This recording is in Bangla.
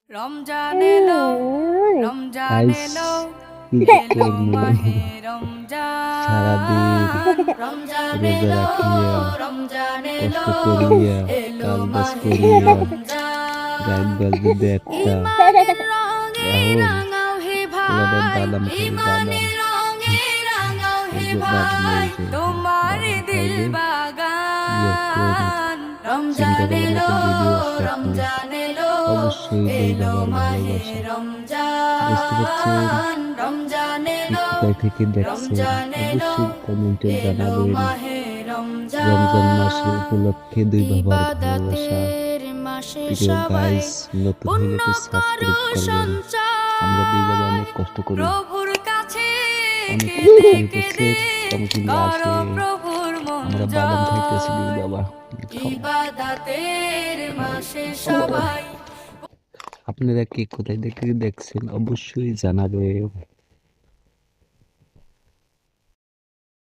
রমজান এলো, রমজান গাইস এলো, কি এলো করবো মাহে রমজান। সারাদিন রমজান রোজা এলো, রাখিয়া রমজান কষ্ট এলো, করিয়া এলো কাজ বাজ মাহে করিয়া রাত রমজান। বাজে একটা ইমানের রঙে এখন রাঙাও হে ওলাদের ভাই, বাদাম খাবে বাদাম ইমানের রঙে রাঙাও এই হে যে বাদাম ভাই, এই যে তোমার বাদাম দিল খাইবে এরপর বাগান। রমজান সন্ধ্যাবেলার মতো এলো, ভিডিও আসবে আপনাদের রমজান এলো, অবশ্যই দুই এলো বাবার মাহে ভালোবাসা বুঝতে পারছেন রমজান। রমজান কে এলো, কোথায় থেকে দেখছেন রমজান এলো, অবশ্যই কমেন্টে এলো জানাবেন মাহে রমজান মাসের রমজান। উপলক্ষে দুই বাবার ভালোবাসা ইবাদতের মাসে প্রিয় সবাই গাইস নতুন হইলে পুণ্য একটু করো সাবস্ক্রাইব করবেন আমরা দুই বাবা সঞ্চয়, অনেক কষ্ট করি প্রভুর কাছে অনেক কষ্ট কেঁদে করে করছে কেঁদে কম কিন্তু আসে করো প্রভুর মন আমরা বাদাম খাইতেছি দুই জয়। বাবা খাও ইবাদতের মাসে বাবা। সবাই আপনারা কে কোথায় দেখে দেখছেন অবশ্যই জানাবেন।